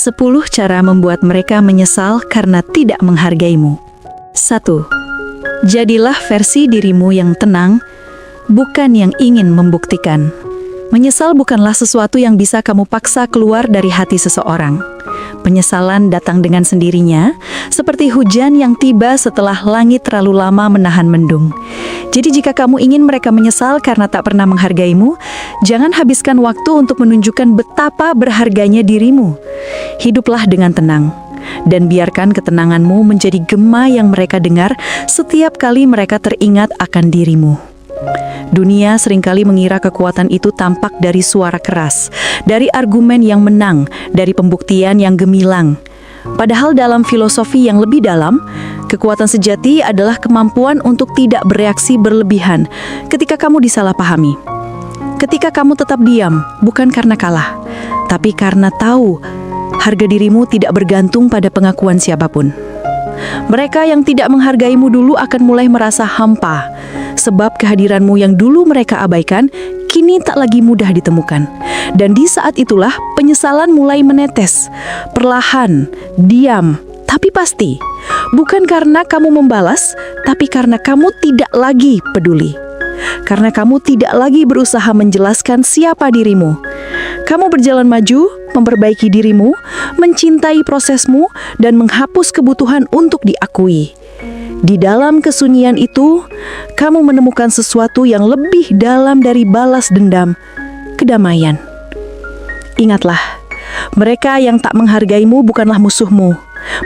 10 cara membuat mereka menyesal karena tidak menghargaimu. 1. Jadilah versi dirimu yang tenang, bukan yang ingin membuktikan. Menyesal bukanlah sesuatu yang bisa kamu paksa keluar dari hati seseorang. Penyesalan datang dengan sendirinya, seperti hujan yang tiba setelah langit terlalu lama menahan mendung. Jadi jika kamu ingin mereka menyesal karena tak pernah menghargaimu, jangan habiskan waktu untuk menunjukkan betapa berharganya dirimu. Hiduplah dengan tenang, dan biarkan ketenanganmu menjadi gema yang mereka dengar setiap kali mereka teringat akan dirimu. Dunia seringkali mengira kekuatan itu tampak dari suara keras, dari argumen yang menang, dari pembuktian yang gemilang. Padahal dalam filosofi yang lebih dalam, kekuatan sejati adalah kemampuan untuk tidak bereaksi berlebihan ketika kamu disalahpahami. Ketika kamu tetap diam, bukan karena kalah, tapi karena tahu harga dirimu tidak bergantung pada pengakuan siapapun. Mereka yang tidak menghargaimu dulu akan mulai merasa hampa, sebab kehadiranmu yang dulu mereka abaikan, kini tak lagi mudah ditemukan. Dan di saat itulah penyesalan mulai menetes, perlahan, diam, tapi pasti. Bukan karena kamu membalas, tapi karena kamu tidak lagi peduli. Karena kamu tidak lagi berusaha menjelaskan siapa dirimu. Kamu berjalan maju, memperbaiki dirimu, mencintai prosesmu, dan menghapus kebutuhan untuk diakui. Di dalam kesunyian itu, kamu menemukan sesuatu yang lebih dalam dari balas dendam, kedamaian. Ingatlah, mereka yang tak menghargaimu bukanlah musuhmu.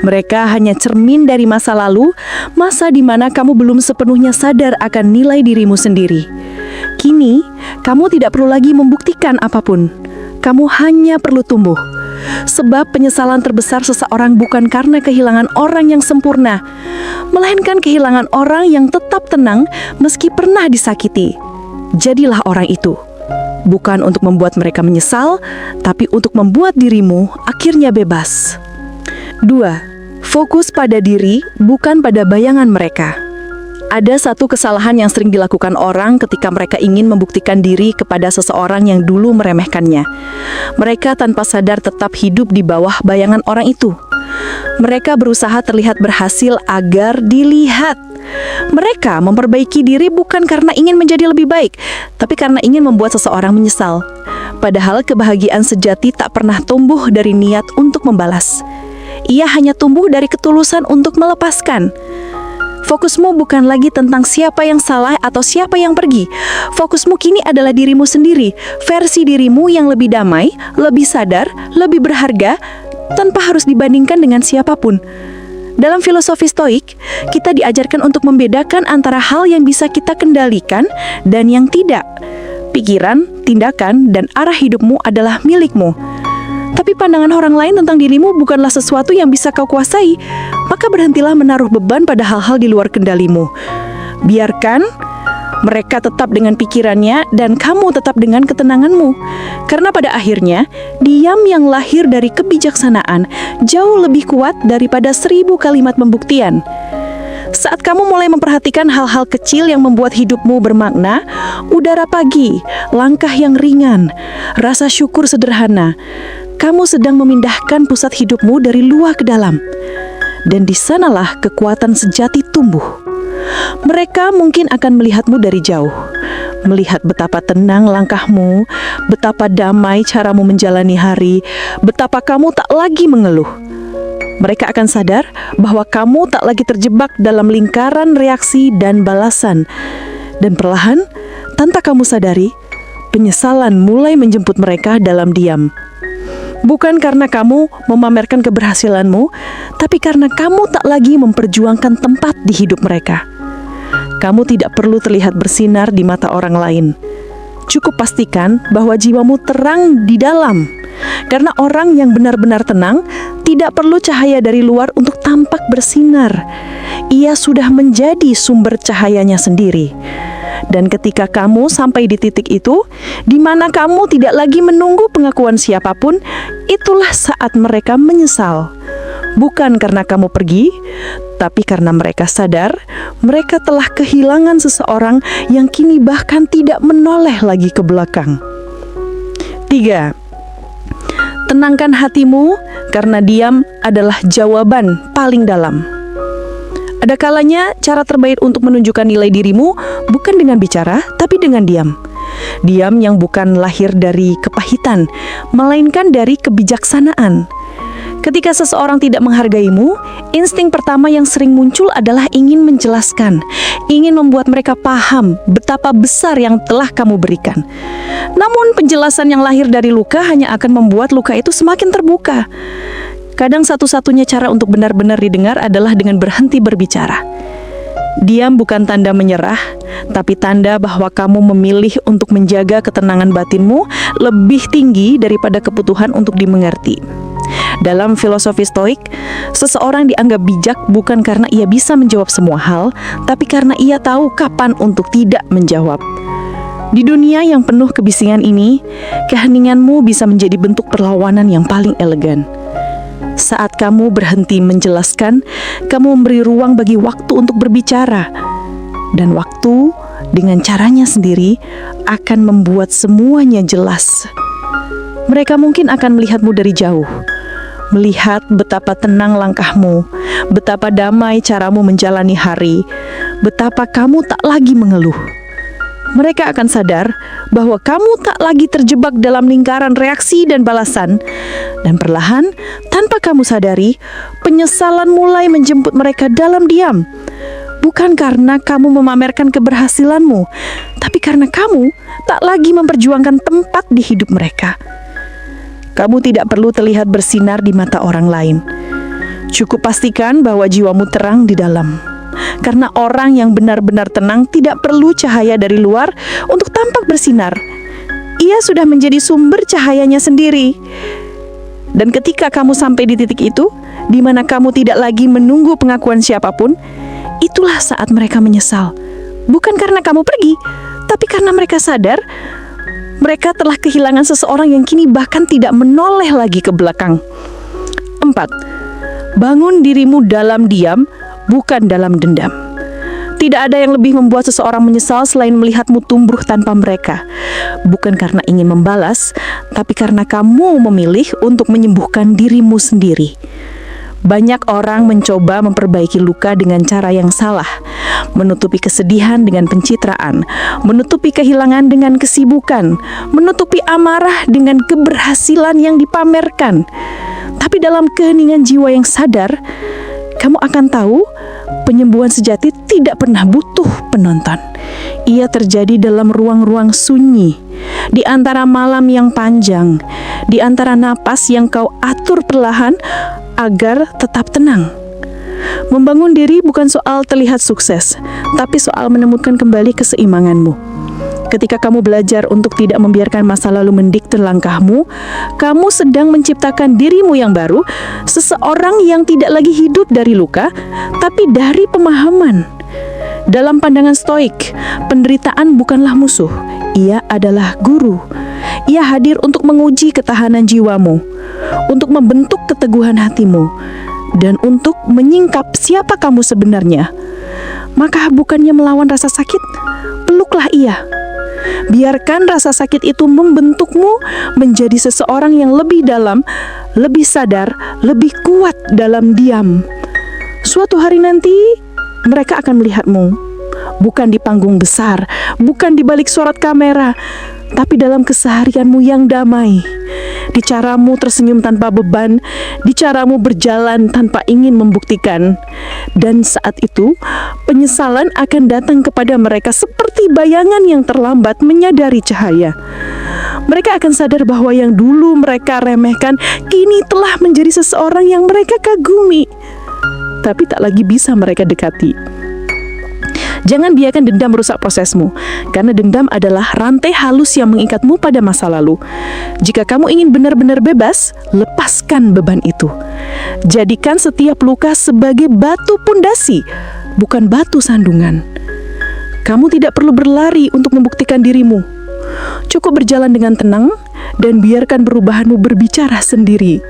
Mereka hanya cermin dari masa lalu, masa di mana kamu belum sepenuhnya sadar akan nilai dirimu sendiri. Kini, kamu tidak perlu lagi membuktikan apapun. Kamu hanya perlu tumbuh. Sebab penyesalan terbesar seseorang bukan karena kehilangan orang yang sempurna, melainkan kehilangan orang yang tetap tenang meski pernah disakiti. Jadilah orang itu. Bukan untuk membuat mereka menyesal, tapi untuk membuat dirimu akhirnya bebas. 2. Fokus pada diri, bukan pada bayangan mereka. Ada satu kesalahan yang sering dilakukan orang ketika mereka ingin membuktikan diri kepada seseorang yang dulu meremehkannya. Mereka tanpa sadar tetap hidup di bawah bayangan orang itu. Mereka berusaha terlihat berhasil agar dilihat. Mereka memperbaiki diri bukan karena ingin menjadi lebih baik, tapi karena ingin membuat seseorang menyesal. Padahal kebahagiaan sejati tak pernah tumbuh dari niat untuk membalas. Ia hanya tumbuh dari ketulusan untuk melepaskan. Fokusmu bukan lagi tentang siapa yang salah atau siapa yang pergi. Fokusmu kini adalah dirimu sendiri, versi dirimu yang lebih damai, lebih sadar, lebih berharga, tanpa harus dibandingkan dengan siapapun. Dalam filosofi Stoik, kita diajarkan untuk membedakan antara hal yang bisa kita kendalikan dan yang tidak. Pikiran, tindakan, dan arah hidupmu adalah milikmu. Tapi pandangan orang lain tentang dirimu bukanlah sesuatu yang bisa kau kuasai. Maka berhentilah menaruh beban pada hal-hal di luar kendalimu. Biarkan mereka tetap dengan pikirannya dan kamu tetap dengan ketenanganmu. Karena pada akhirnya, diam yang lahir dari kebijaksanaan jauh lebih kuat daripada 1000 kalimat pembuktian. Saat kamu mulai memperhatikan hal-hal kecil yang membuat hidupmu bermakna, udara pagi, langkah yang ringan, rasa syukur sederhana, kamu sedang memindahkan pusat hidupmu dari luar ke dalam. Dan di sanalah kekuatan sejati tumbuh. Mereka mungkin akan melihatmu dari jauh, melihat betapa tenang langkahmu, betapa damai caramu menjalani hari, betapa kamu tak lagi mengeluh. Mereka akan sadar bahwa kamu tak lagi terjebak dalam lingkaran reaksi dan balasan. Dan perlahan, tanpa kamu sadari, penyesalan mulai menjemput mereka dalam diam. Bukan karena kamu memamerkan keberhasilanmu, tapi karena kamu tak lagi memperjuangkan tempat di hidup mereka. Kamu tidak perlu terlihat bersinar di mata orang lain. Cukup pastikan bahwa jiwamu terang di dalam. Karena orang yang benar-benar tenang tidak perlu cahaya dari luar untuk tampak bersinar. Ia sudah menjadi sumber cahayanya sendiri. Dan ketika kamu sampai di titik itu, di mana kamu tidak lagi menunggu pengakuan siapapun, itulah saat mereka menyesal. Bukan karena kamu pergi, tapi karena mereka sadar mereka telah kehilangan seseorang yang kini bahkan tidak menoleh lagi ke belakang. 3. Tenangkan hatimu, karena diam adalah jawaban paling dalam. Ada kalanya cara terbaik untuk menunjukkan nilai dirimu bukan dengan bicara, tapi dengan diam. Diam yang bukan lahir dari kepahitan, melainkan dari kebijaksanaan. Ketika seseorang tidak menghargaimu, insting pertama yang sering muncul adalah ingin menjelaskan, ingin membuat mereka paham betapa besar yang telah kamu berikan. Namun penjelasan yang lahir dari luka hanya akan membuat luka itu semakin terbuka. Kadang satu-satunya cara untuk benar-benar didengar adalah dengan berhenti berbicara. Diam bukan tanda menyerah, tapi tanda bahwa kamu memilih untuk menjaga ketenangan batinmu lebih tinggi daripada kebutuhan untuk dimengerti. Dalam filosofi Stoik, seseorang dianggap bijak bukan karena ia bisa menjawab semua hal, tapi karena ia tahu kapan untuk tidak menjawab. Di dunia yang penuh kebisingan ini, keheninganmu bisa menjadi bentuk perlawanan yang paling elegan. Saat kamu berhenti menjelaskan, kamu memberi ruang bagi waktu untuk berbicara. Dan waktu, dengan caranya sendiri, akan membuat semuanya jelas. Mereka mungkin akan melihatmu dari jauh, melihat betapa tenang langkahmu, betapa damai caramu menjalani hari, betapa kamu tak lagi mengeluh. Mereka akan sadar bahwa kamu tak lagi terjebak dalam lingkaran reaksi dan balasan, dan perlahan, tanpa kamu sadari, penyesalan mulai menjemput mereka dalam diam. Bukan karena kamu memamerkan keberhasilanmu, tapi karena kamu tak lagi memperjuangkan tempat di hidup mereka. Kamu tidak perlu terlihat bersinar di mata orang lain. Cukup pastikan bahwa jiwamu terang di dalam. Karena orang yang benar-benar tenang tidak perlu cahaya dari luar untuk tampak bersinar. Ia sudah menjadi sumber cahayanya sendiri. Dan ketika kamu sampai di titik itu, di mana kamu tidak lagi menunggu pengakuan siapapun, itulah saat mereka menyesal. Bukan karena kamu pergi, tapi karena mereka sadar mereka telah kehilangan seseorang yang kini bahkan tidak menoleh lagi ke belakang. 4. Bangun dirimu dalam diam, bukan dalam dendam. Tidak ada yang lebih membuat seseorang menyesal selain melihatmu tumbuh tanpa mereka. Bukan karena ingin membalas, tapi karena kamu memilih untuk menyembuhkan dirimu sendiri. Banyak orang mencoba memperbaiki luka dengan cara yang salah, menutupi kesedihan dengan pencitraan, menutupi kehilangan dengan kesibukan, menutupi amarah dengan keberhasilan yang dipamerkan. Tapi dalam keheningan jiwa yang sadar, kamu akan tahu penyembuhan sejati tidak pernah butuh penonton. Ia terjadi dalam ruang-ruang sunyi, di antara malam yang panjang, di antara napas yang kau atur perlahan agar tetap tenang. Membangun diri bukan soal terlihat sukses, tapi soal menemukan kembali keseimbanganmu. Ketika kamu belajar untuk tidak membiarkan masa lalu mendikte langkahmu, kamu sedang menciptakan dirimu yang baru, seseorang yang tidak lagi hidup dari luka, tapi dari pemahaman. Dalam pandangan Stoik, penderitaan bukanlah musuh, ia adalah guru. Ia hadir untuk menguji ketahanan jiwamu, untuk membentuk keteguhan hatimu, dan untuk menyingkap siapa kamu sebenarnya. Maka bukannya melawan rasa sakit, peluklah ia. Biarkan rasa sakit itu membentukmu menjadi seseorang yang lebih dalam, lebih sadar, lebih kuat dalam diam. Suatu hari nanti, mereka akan melihatmu, bukan di panggung besar, bukan di balik sorot kamera, tapi dalam keseharianmu yang damai, di caramu tersenyum tanpa beban, di caramu berjalan tanpa ingin membuktikan. Dan saat itu, penyesalan akan datang kepada mereka seperti bayangan yang terlambat menyadari cahaya. Mereka akan sadar bahwa yang dulu mereka remehkan, kini telah menjadi seseorang yang mereka kagumi, tapi tak lagi bisa mereka dekati. Jangan biarkan dendam merusak prosesmu, karena dendam adalah rantai halus yang mengikatmu pada masa lalu. Jika kamu ingin benar-benar bebas, lepaskan beban itu. Jadikan setiap luka sebagai batu pondasi, bukan batu sandungan. Kamu tidak perlu berlari untuk membuktikan dirimu. Cukup berjalan dengan tenang dan biarkan perubahanmu berbicara sendiri.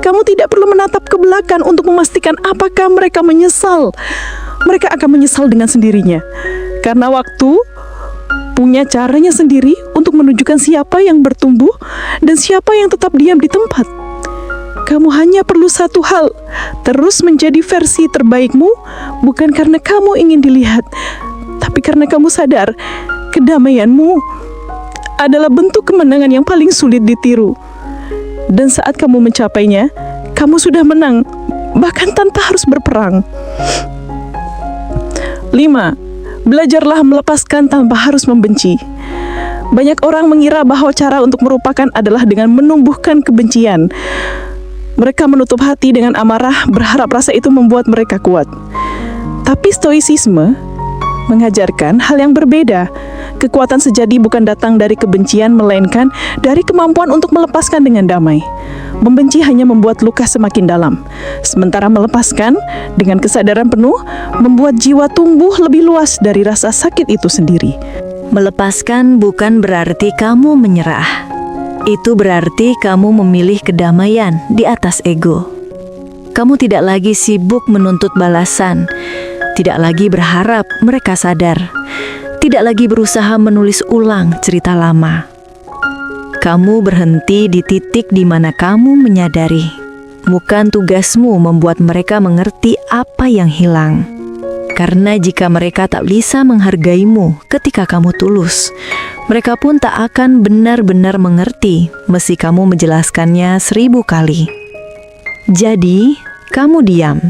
Kamu tidak perlu menatap ke belakang untuk memastikan apakah mereka menyesal. Mereka akan menyesal dengan sendirinya, karena waktu punya caranya sendiri untuk menunjukkan siapa yang bertumbuh dan siapa yang tetap diam di tempat. Kamu hanya perlu satu hal, terus menjadi versi terbaikmu, bukan karena kamu ingin dilihat, tapi karena kamu sadar kedamaianmu adalah bentuk kemenangan yang paling sulit ditiru. Dan saat kamu mencapainya, kamu sudah menang, bahkan tanpa harus berperang. 5. Belajarlah melepaskan tanpa harus membenci. Banyak orang mengira bahwa cara untuk merupakan adalah dengan menumbuhkan kebencian. Mereka menutup hati dengan amarah, berharap rasa itu membuat mereka kuat. Tapi stoicisme mengajarkan hal yang berbeda. Kekuatan sejati bukan datang dari kebencian, melainkan dari kemampuan untuk melepaskan dengan damai. Membenci hanya membuat luka semakin dalam, sementara melepaskan dengan kesadaran penuh membuat jiwa tumbuh lebih luas dari rasa sakit itu sendiri. Melepaskan bukan berarti kamu menyerah. Itu berarti kamu memilih kedamaian di atas ego. Kamu tidak lagi sibuk menuntut balasan, tidak lagi berharap mereka sadar, tidak lagi berusaha menulis ulang cerita lama. Kamu berhenti di titik di mana kamu menyadari, bukan tugasmu membuat mereka mengerti apa yang hilang. Karena jika mereka tak bisa menghargaimu ketika kamu tulus, mereka pun tak akan benar-benar mengerti meski kamu menjelaskannya 1000 kali. Jadi, kamu diam.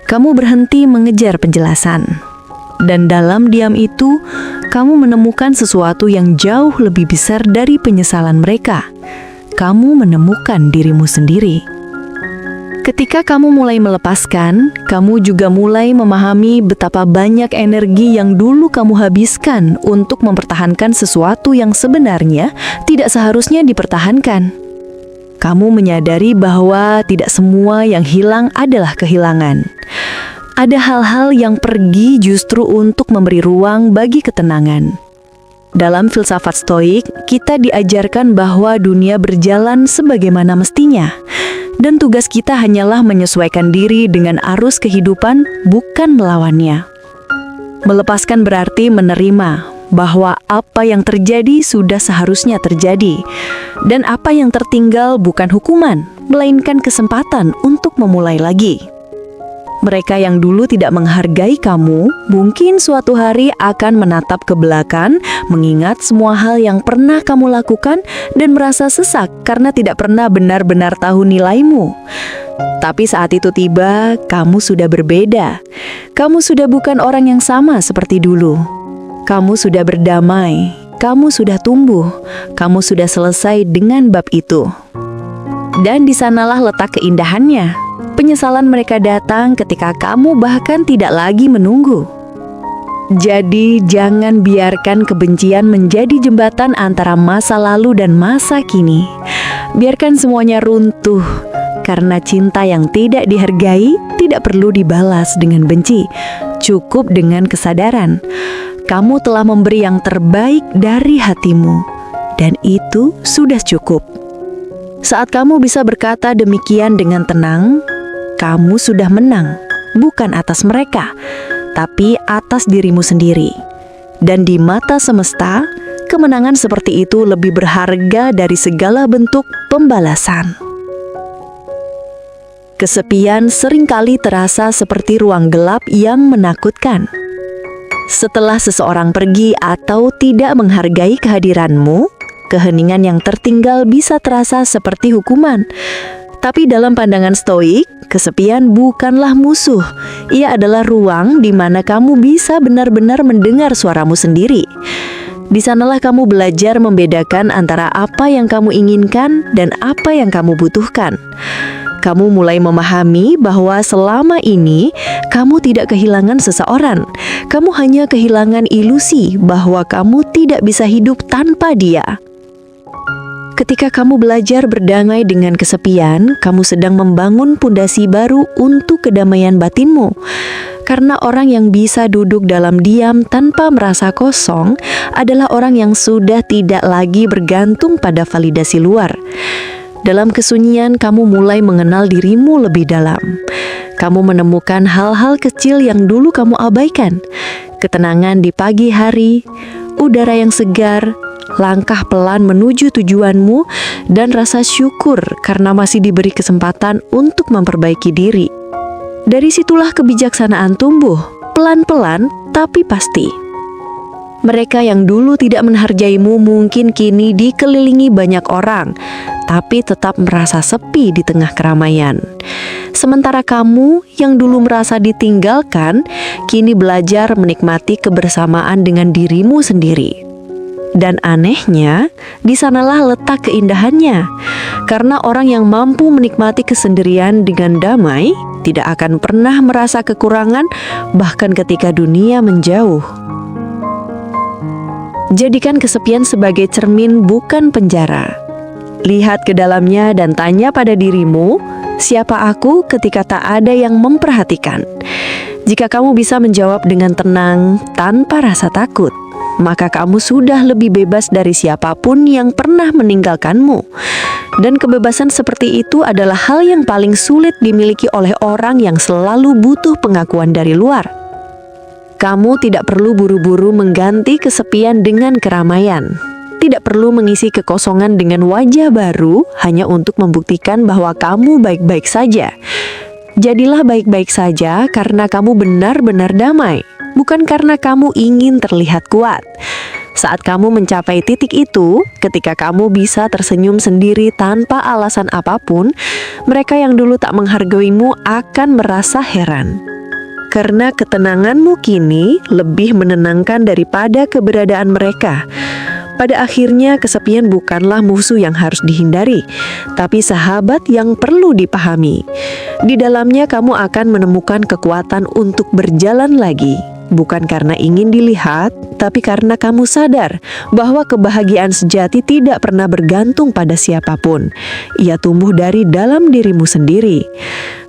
Kamu berhenti mengejar penjelasan. Dan dalam diam itu, kamu menemukan sesuatu yang jauh lebih besar dari penyesalan mereka. Kamu menemukan dirimu sendiri. Ketika kamu mulai melepaskan, kamu juga mulai memahami betapa banyak energi yang dulu kamu habiskan untuk mempertahankan sesuatu yang sebenarnya tidak seharusnya dipertahankan. Kamu menyadari bahwa tidak semua yang hilang adalah kehilangan. Ada hal-hal yang pergi justru untuk memberi ruang bagi ketenangan. Dalam filsafat Stoik, kita diajarkan bahwa dunia berjalan sebagaimana mestinya. Dan tugas kita hanyalah menyesuaikan diri dengan arus kehidupan, bukan melawannya. Melepaskan berarti menerima bahwa apa yang terjadi sudah seharusnya terjadi, dan apa yang tertinggal bukan hukuman, melainkan kesempatan untuk memulai lagi. Mereka yang dulu tidak menghargai kamu, mungkin suatu hari akan menatap ke belakang, mengingat semua hal yang pernah kamu lakukan dan merasa sesak karena tidak pernah benar-benar tahu nilaimu. Tapi saat itu tiba, kamu sudah berbeda. Kamu sudah bukan orang yang sama seperti dulu. Kamu sudah berdamai, kamu sudah tumbuh, kamu sudah selesai dengan bab itu. Dan di sanalah letak keindahannya. Penyesalan mereka datang ketika kamu bahkan tidak lagi menunggu. Jadi jangan biarkan kebencian menjadi jembatan antara masa lalu dan masa kini. Biarkan semuanya runtuh, karena cinta yang tidak dihargai tidak perlu dibalas dengan benci. Cukup dengan kesadaran. Kamu telah memberi yang terbaik dari hatimu, dan itu sudah cukup. Saat kamu bisa berkata demikian dengan tenang, kamu sudah menang, bukan atas mereka, tapi atas dirimu sendiri. Dan di mata semesta, kemenangan seperti itu lebih berharga dari segala bentuk pembalasan. Kesepian seringkali terasa seperti ruang gelap yang menakutkan. Setelah seseorang pergi atau tidak menghargai kehadiranmu, keheningan yang tertinggal bisa terasa seperti hukuman. Tapi dalam pandangan Stoik, kesepian bukanlah musuh. Ia adalah ruang di mana kamu bisa benar-benar mendengar suaramu sendiri. Di sanalah kamu belajar membedakan antara apa yang kamu inginkan dan apa yang kamu butuhkan. Kamu mulai memahami bahwa selama ini kamu tidak kehilangan seseorang. Kamu hanya kehilangan ilusi bahwa kamu tidak bisa hidup tanpa dia. Ketika kamu belajar berdamai dengan kesepian, kamu sedang membangun pondasi baru untuk kedamaian batinmu. Karena orang yang bisa duduk dalam diam tanpa merasa kosong adalah orang yang sudah tidak lagi bergantung pada validasi luar. Dalam kesunyian, kamu mulai mengenal dirimu lebih dalam. Kamu menemukan hal-hal kecil yang dulu kamu abaikan. Ketenangan di pagi hari, udara yang segar, langkah pelan menuju tujuanmu, dan rasa syukur karena masih diberi kesempatan untuk memperbaiki diri. Dari situlah kebijaksanaan tumbuh, pelan-pelan tapi pasti. Mereka yang dulu tidak menghargaimu mungkin kini dikelilingi banyak orang, tapi tetap merasa sepi di tengah keramaian. Sementara kamu yang dulu merasa ditinggalkan, kini belajar menikmati kebersamaan dengan dirimu sendiri. Dan anehnya, di sanalah letak keindahannya. Karena orang yang mampu menikmati kesendirian dengan damai, tidak akan pernah merasa kekurangan, bahkan ketika dunia menjauh. Jadikan kesepian sebagai cermin, bukan penjara. Lihat ke dalamnya dan tanya pada dirimu, siapa aku ketika tak ada yang memperhatikan? Jika kamu bisa menjawab dengan tenang, tanpa rasa takut, maka kamu sudah lebih bebas dari siapapun yang pernah meninggalkanmu. Dan kebebasan seperti itu adalah hal yang paling sulit dimiliki oleh orang yang selalu butuh pengakuan dari luar. Kamu tidak perlu buru-buru mengganti kesepian dengan keramaian. Tidak perlu mengisi kekosongan dengan wajah baru hanya untuk membuktikan bahwa kamu baik-baik saja. Jadilah baik-baik saja karena kamu benar-benar damai, bukan karena kamu ingin terlihat kuat. Saat kamu mencapai titik itu, ketika kamu bisa tersenyum sendiri tanpa alasan apapun, mereka yang dulu tak menghargaimu akan merasa heran. Karena ketenanganmu kini lebih menenangkan daripada keberadaan mereka. Pada akhirnya, kesepian bukanlah musuh yang harus dihindari, tapi sahabat yang perlu dipahami. Di dalamnya kamu akan menemukan kekuatan untuk berjalan lagi. Bukan karena ingin dilihat, tapi karena kamu sadar bahwa kebahagiaan sejati tidak pernah bergantung pada siapapun. Ia tumbuh dari dalam dirimu sendiri.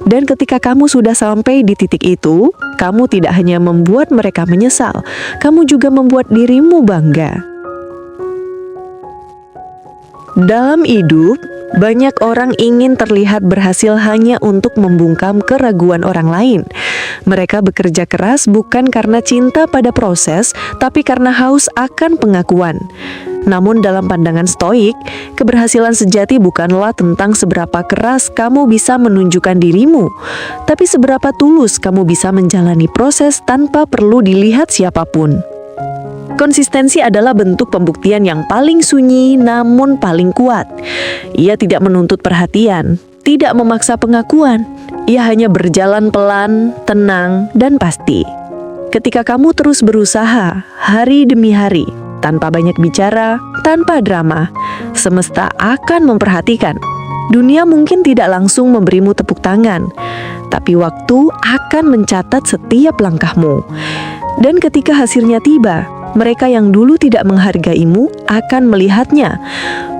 Dan ketika kamu sudah sampai di titik itu, kamu tidak hanya membuat mereka menyesal, kamu juga membuat dirimu bangga. Dalam hidup, banyak orang ingin terlihat berhasil hanya untuk membungkam keraguan orang lain. Mereka bekerja keras bukan karena cinta pada proses, tapi karena haus akan pengakuan. Namun dalam pandangan Stoik, keberhasilan sejati bukanlah tentang seberapa keras kamu bisa menunjukkan dirimu, tapi seberapa tulus kamu bisa menjalani proses tanpa perlu dilihat siapapun. Konsistensi adalah bentuk pembuktian yang paling sunyi namun paling kuat. Ia tidak menuntut perhatian, tidak memaksa pengakuan. Ia hanya berjalan pelan, tenang, dan pasti. Ketika kamu terus berusaha, hari demi hari, tanpa banyak bicara, tanpa drama, semesta akan memperhatikan. Dunia mungkin tidak langsung memberimu tepuk tangan, tapi waktu akan mencatat setiap langkahmu. Dan ketika hasilnya tiba, mereka yang dulu tidak menghargaimu akan melihatnya,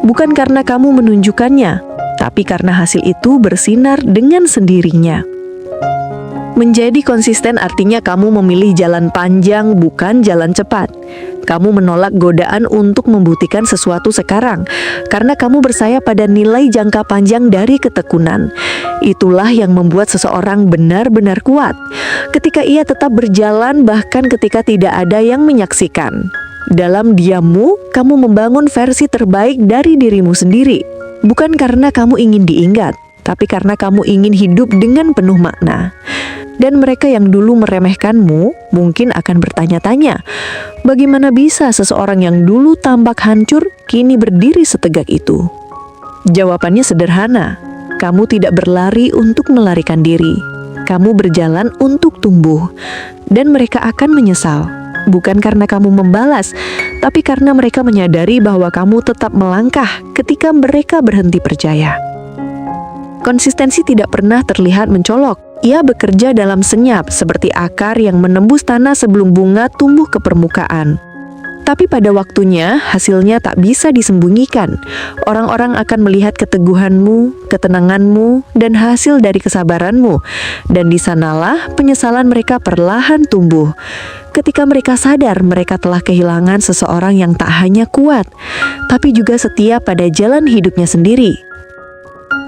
bukan karena kamu menunjukkannya, tapi karena hasil itu bersinar dengan sendirinya. Menjadi konsisten artinya kamu memilih jalan panjang, bukan jalan cepat. Kamu menolak godaan untuk membuktikan sesuatu sekarang, karena kamu bersayap pada nilai jangka panjang dari ketekunan. Itulah yang membuat seseorang benar-benar kuat, ketika ia tetap berjalan bahkan ketika tidak ada yang menyaksikan. Dalam diammu, kamu membangun versi terbaik dari dirimu sendiri, bukan karena kamu ingin diingat, tapi karena kamu ingin hidup dengan penuh makna. Dan mereka yang dulu meremehkanmu mungkin akan bertanya-tanya, bagaimana bisa seseorang yang dulu tampak hancur kini berdiri setegak itu? Jawabannya sederhana, kamu tidak berlari untuk melarikan diri. Kamu berjalan untuk tumbuh, dan mereka akan menyesal. Bukan karena kamu membalas, tapi karena mereka menyadari bahwa kamu tetap melangkah ketika mereka berhenti percaya. Konsistensi tidak pernah terlihat mencolok. Ia bekerja dalam senyap seperti akar yang menembus tanah sebelum bunga tumbuh ke permukaan. Tapi pada waktunya, hasilnya tak bisa disembunyikan. Orang-orang akan melihat keteguhanmu, ketenanganmu, dan hasil dari kesabaranmu. Dan di sanalah penyesalan mereka perlahan tumbuh. Ketika mereka sadar mereka telah kehilangan seseorang yang tak hanya kuat, tapi juga setia pada jalan hidupnya sendiri.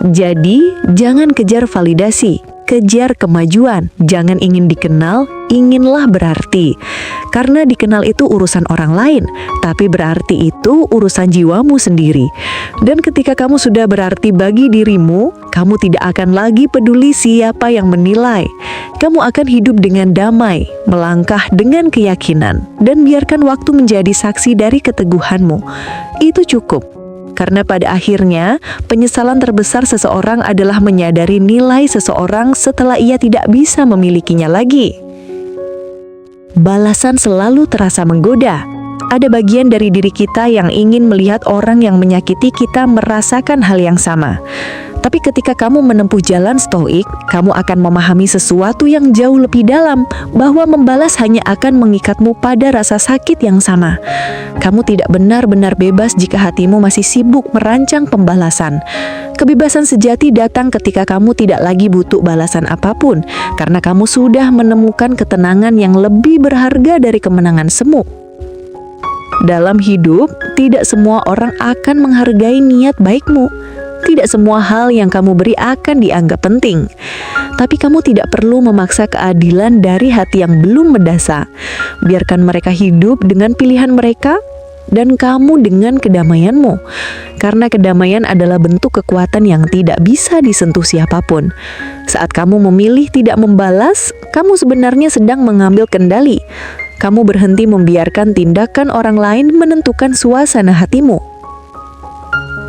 Jadi, jangan kejar validasi, kejar kemajuan. Jangan ingin dikenal, inginlah berarti. Karena dikenal itu urusan orang lain, tapi berarti itu urusan jiwamu sendiri. Dan ketika kamu sudah berarti bagi dirimu, kamu tidak akan lagi peduli siapa yang menilai. Kamu akan hidup dengan damai, melangkah dengan keyakinan, dan biarkan waktu menjadi saksi dari keteguhanmu. Itu cukup. Karena pada akhirnya, penyesalan terbesar seseorang adalah menyadari nilai seseorang setelah ia tidak bisa memilikinya lagi. Balasan selalu terasa menggoda. Ada bagian dari diri kita yang ingin melihat orang yang menyakiti kita merasakan hal yang sama. Tapi ketika kamu menempuh jalan stoik, kamu akan memahami sesuatu yang jauh lebih dalam, bahwa membalas hanya akan mengikatmu pada rasa sakit yang sama. Kamu tidak benar-benar bebas jika hatimu masih sibuk merancang pembalasan. Kebebasan sejati datang ketika kamu tidak lagi butuh balasan apapun, karena kamu sudah menemukan ketenangan yang lebih berharga dari kemenangan semu. Dalam hidup, tidak semua orang akan menghargai niat baikmu. Tidak semua hal yang kamu beri akan dianggap penting. Tapi kamu tidak perlu memaksa keadilan dari hati yang belum mendasa. Biarkan mereka hidup dengan pilihan mereka dan kamu dengan kedamaianmu. Karena kedamaian adalah bentuk kekuatan yang tidak bisa disentuh siapapun. Saat kamu memilih tidak membalas, kamu sebenarnya sedang mengambil kendali. Kamu berhenti membiarkan tindakan orang lain menentukan suasana hatimu.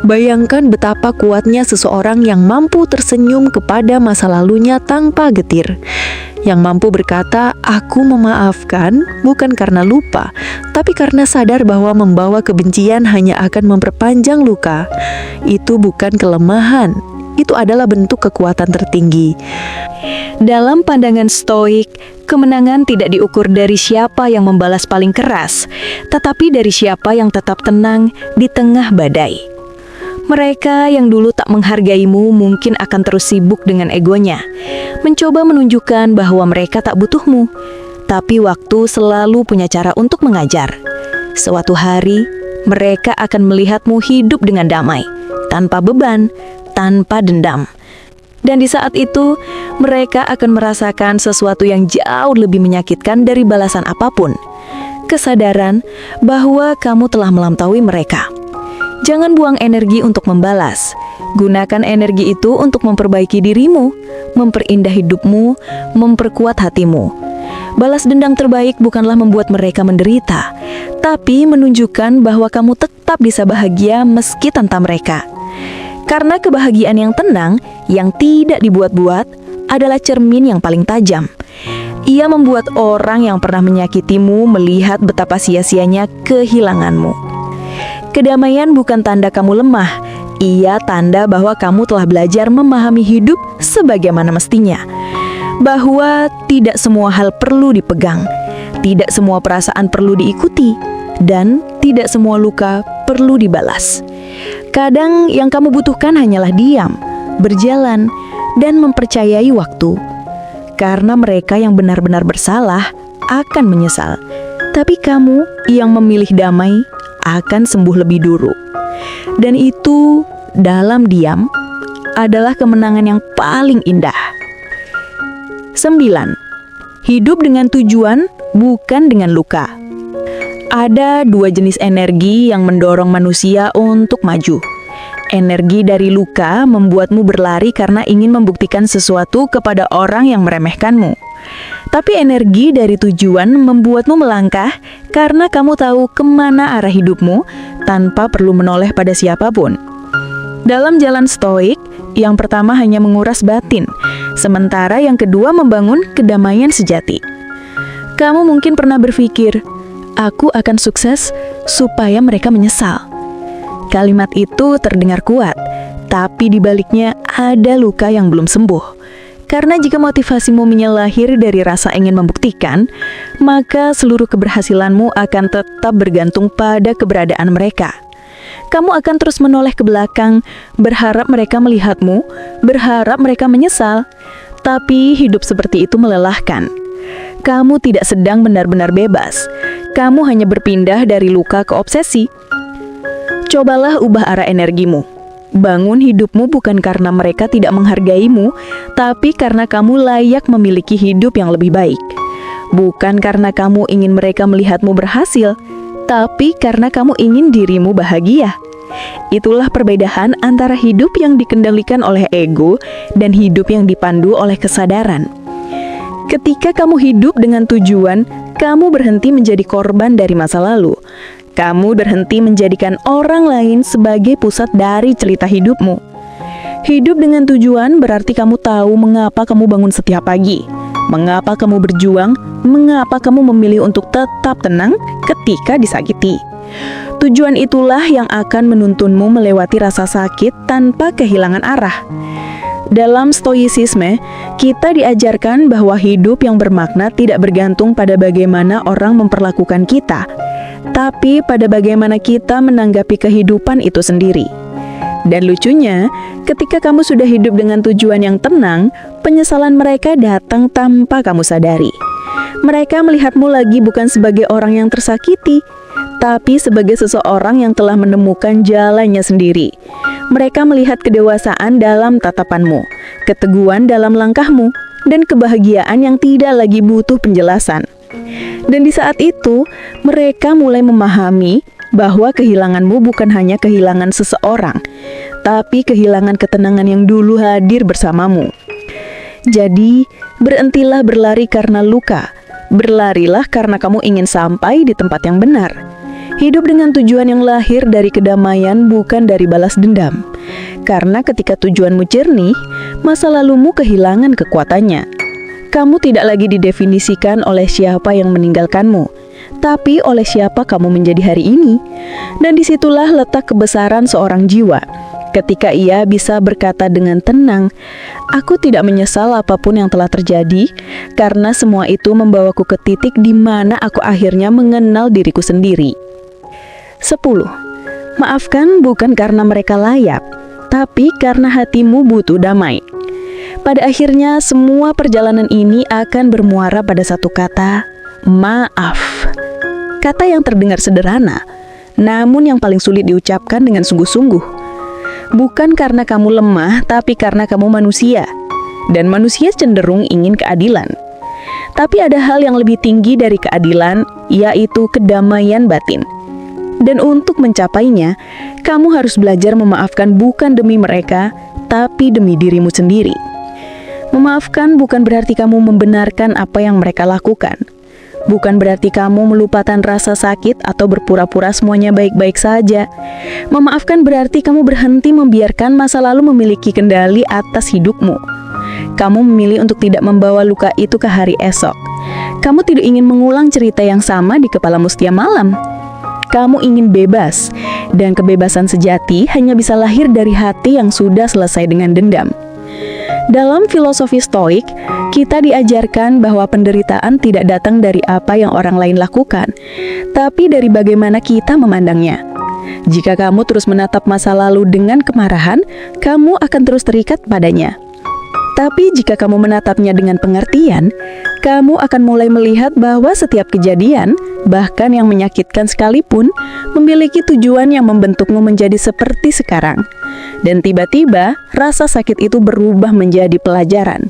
Bayangkan betapa kuatnya seseorang yang mampu tersenyum kepada masa lalunya tanpa getir. Yang mampu berkata, "Aku memaafkan," bukan karena lupa, tapi karena sadar bahwa membawa kebencian hanya akan memperpanjang luka. Itu bukan kelemahan, itu adalah bentuk kekuatan tertinggi. Dalam pandangan stoik, kemenangan tidak diukur dari siapa yang membalas paling keras, tetapi dari siapa yang tetap tenang di tengah badai. Mereka yang dulu tak menghargaimu mungkin akan terus sibuk dengan egonya, mencoba menunjukkan bahwa mereka tak butuhmu. Tapi waktu selalu punya cara untuk mengajar. Suatu hari, mereka akan melihatmu hidup dengan damai, tanpa beban, tanpa dendam. Dan di saat itu, mereka akan merasakan sesuatu yang jauh lebih menyakitkan dari balasan apapun. Kesadaran bahwa kamu telah melampaui mereka. Jangan buang energi untuk membalas. Gunakan energi itu untuk memperbaiki dirimu, memperindah hidupmu, memperkuat hatimu. Balas dendam terbaik bukanlah membuat mereka menderita, tapi menunjukkan bahwa kamu tetap bisa bahagia meski tanpa mereka. Karena kebahagiaan yang tenang, yang tidak dibuat-buat, adalah cermin yang paling tajam. Ia membuat orang yang pernah menyakitimu melihat betapa sia-sianya kehilanganmu. Kedamaian bukan tanda kamu lemah, ia tanda bahwa kamu telah belajar memahami hidup sebagaimana mestinya. Bahwa tidak semua hal perlu dipegang, tidak semua perasaan perlu diikuti, dan tidak semua luka perlu dibalas. Kadang yang kamu butuhkan hanyalah diam, berjalan, dan mempercayai waktu. Karena mereka yang benar-benar bersalah akan menyesal, tapi kamu yang memilih damai akan sembuh lebih dulu. Dan itu, dalam diam, adalah kemenangan yang paling indah. 9. Hidup dengan tujuan, bukan dengan luka. Ada dua jenis energi yang mendorong manusia untuk maju. Energi dari luka membuatmu berlari karena ingin membuktikan sesuatu kepada orang yang meremehkanmu. Tapi energi dari tujuan membuatmu melangkah karena kamu tahu kemana arah hidupmu tanpa perlu menoleh pada siapapun. Dalam jalan stoik, yang pertama hanya menguras batin, sementara yang kedua membangun kedamaian sejati. Kamu mungkin pernah berpikir, "Aku akan sukses supaya mereka menyesal." Kalimat itu terdengar kuat, tapi di baliknya ada luka yang belum sembuh. Karena jika motivasimu lahir dari rasa ingin membuktikan, maka seluruh keberhasilanmu akan tetap bergantung pada keberadaan mereka. Kamu akan terus menoleh ke belakang, berharap mereka melihatmu, berharap mereka menyesal. Tapi hidup seperti itu melelahkan. Kamu tidak sedang benar-benar bebas. Kamu hanya berpindah dari luka ke obsesi. Cobalah ubah arah energimu. Bangun hidupmu bukan karena mereka tidak menghargaimu, tapi karena kamu layak memiliki hidup yang lebih baik. Bukan karena kamu ingin mereka melihatmu berhasil, tapi karena kamu ingin dirimu bahagia. Itulah perbedaan antara hidup yang dikendalikan oleh ego dan hidup yang dipandu oleh kesadaran. Ketika kamu hidup dengan tujuan, kamu berhenti menjadi korban dari masa lalu. Kamu berhenti menjadikan orang lain sebagai pusat dari cerita hidupmu. Hidup dengan tujuan berarti kamu tahu mengapa kamu bangun setiap pagi, mengapa kamu berjuang, mengapa kamu memilih untuk tetap tenang ketika disakiti. Tujuan itulah yang akan menuntunmu melewati rasa sakit tanpa kehilangan arah. Dalam stoicisme, kita diajarkan bahwa hidup yang bermakna tidak bergantung pada bagaimana orang memperlakukan kita, tapi pada bagaimana kita menanggapi kehidupan itu sendiri. Dan lucunya, ketika kamu sudah hidup dengan tujuan yang tenang, penyesalan mereka datang tanpa kamu sadari. Mereka melihatmu lagi bukan sebagai orang yang tersakiti, tapi sebagai seseorang yang telah menemukan jalannya sendiri. Mereka melihat kedewasaan dalam tatapanmu, keteguhan dalam langkahmu, dan kebahagiaan yang tidak lagi butuh penjelasan. Dan di saat itu, mereka mulai memahami bahwa kehilanganmu bukan hanya kehilangan seseorang, tapi kehilangan ketenangan yang dulu hadir bersamamu. Jadi, berhentilah berlari karena luka. Berlarilah karena kamu ingin sampai di tempat yang benar. Hidup dengan tujuan yang lahir dari kedamaian, bukan dari balas dendam. Karena ketika tujuanmu jernih, masa lalumu kehilangan kekuatannya. Kamu tidak lagi didefinisikan oleh siapa yang meninggalkanmu, tapi oleh siapa kamu menjadi hari ini. Dan disitulah letak kebesaran seorang jiwa. Ketika ia bisa berkata dengan tenang, "Aku tidak menyesal apapun yang telah terjadi, karena semua itu membawaku ke titik di mana aku akhirnya mengenal diriku sendiri." 10. Maafkan bukan karena mereka layak, tapi karena hatimu butuh damai. Pada akhirnya, semua perjalanan ini akan bermuara pada satu kata, maaf. Kata yang terdengar sederhana, namun yang paling sulit diucapkan dengan sungguh-sungguh. Bukan karena kamu lemah, tapi karena kamu manusia. Dan manusia cenderung ingin keadilan. Tapi ada hal yang lebih tinggi dari keadilan, yaitu kedamaian batin. Dan untuk mencapainya, kamu harus belajar memaafkan bukan demi mereka, tapi demi dirimu sendiri. Memaafkan bukan berarti kamu membenarkan apa yang mereka lakukan. Bukan berarti kamu melupakan rasa sakit atau berpura-pura semuanya baik-baik saja. Memaafkan berarti kamu berhenti membiarkan masa lalu memiliki kendali atas hidupmu. Kamu memilih untuk tidak membawa luka itu ke hari esok. Kamu tidak ingin mengulang cerita yang sama di kepalamu setiap malam. Kamu ingin bebas, dan kebebasan sejati hanya bisa lahir dari hati yang sudah selesai dengan dendam. Dalam filosofi Stoik, kita diajarkan bahwa penderitaan tidak datang dari apa yang orang lain lakukan, tapi dari bagaimana kita memandangnya. Jika kamu terus menatap masa lalu dengan kemarahan, kamu akan terus terikat padanya. Tapi jika kamu menatapnya dengan pengertian, kamu akan mulai melihat bahwa setiap kejadian, bahkan yang menyakitkan sekalipun, memiliki tujuan yang membentukmu menjadi seperti sekarang. Dan tiba-tiba, rasa sakit itu berubah menjadi pelajaran.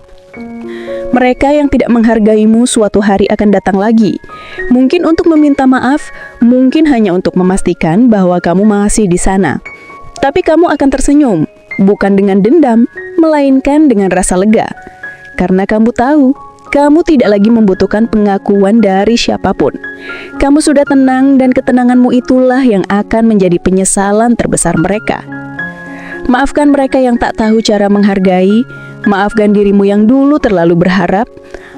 Mereka yang tidak menghargaimu suatu hari akan datang lagi. Mungkin untuk meminta maaf, mungkin hanya untuk memastikan bahwa kamu masih di sana. Tapi kamu akan tersenyum, bukan dengan dendam, melainkan dengan rasa lega. Karena kamu tahu, kamu tidak lagi membutuhkan pengakuan dari siapapun. Kamu sudah tenang dan ketenanganmu itulah yang akan menjadi penyesalan terbesar mereka. Maafkan mereka yang tak tahu cara menghargai, maafkan dirimu yang dulu terlalu berharap,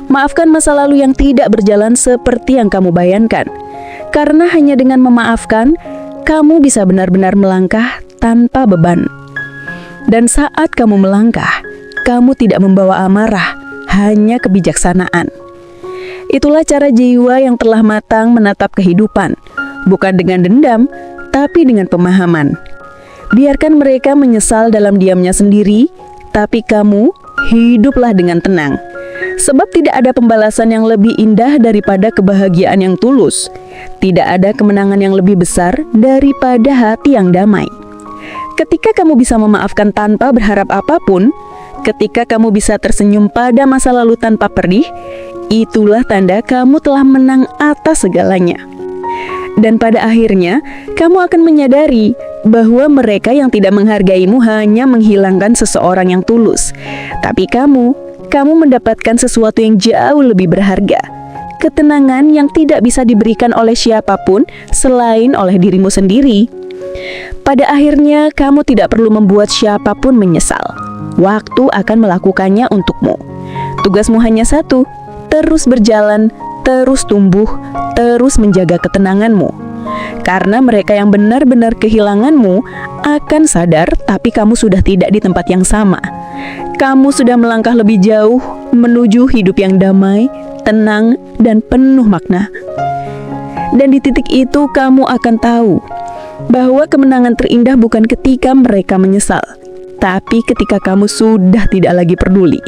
maafkan masa lalu yang tidak berjalan seperti yang kamu bayangkan. Karena hanya dengan memaafkan, kamu bisa benar-benar melangkah tanpa beban. Dan saat kamu melangkah, kamu tidak membawa amarah, hanya kebijaksanaan. Itulah cara jiwa yang telah matang menatap kehidupan, bukan dengan dendam, tapi dengan pemahaman. Biarkan mereka menyesal dalam diamnya sendiri, tapi kamu hiduplah dengan tenang. Sebab tidak ada pembalasan yang lebih indah daripada kebahagiaan yang tulus. Tidak ada kemenangan yang lebih besar daripada hati yang damai. Ketika kamu bisa memaafkan tanpa berharap apapun, ketika kamu bisa tersenyum pada masa lalu tanpa perih, itulah tanda kamu telah menang atas segalanya. Dan pada akhirnya, kamu akan menyadari bahwa mereka yang tidak menghargaimu hanya menghilangkan seseorang yang tulus. Tapi kamu mendapatkan sesuatu yang jauh lebih berharga. Ketenangan yang tidak bisa diberikan oleh siapapun selain oleh dirimu sendiri. Pada akhirnya, kamu tidak perlu membuat siapapun menyesal. Waktu akan melakukannya untukmu. Tugasmu hanya satu, terus berjalan, terus tumbuh, terus menjaga ketenanganmu. Karena mereka yang benar-benar kehilanganmu akan sadar, tapi kamu sudah tidak di tempat yang sama. Kamu sudah melangkah lebih jauh menuju hidup yang damai, tenang, dan penuh makna. Dan di titik itu kamu akan tahu bahwa kemenangan terindah bukan ketika mereka menyesal, tapi ketika kamu sudah tidak lagi peduli.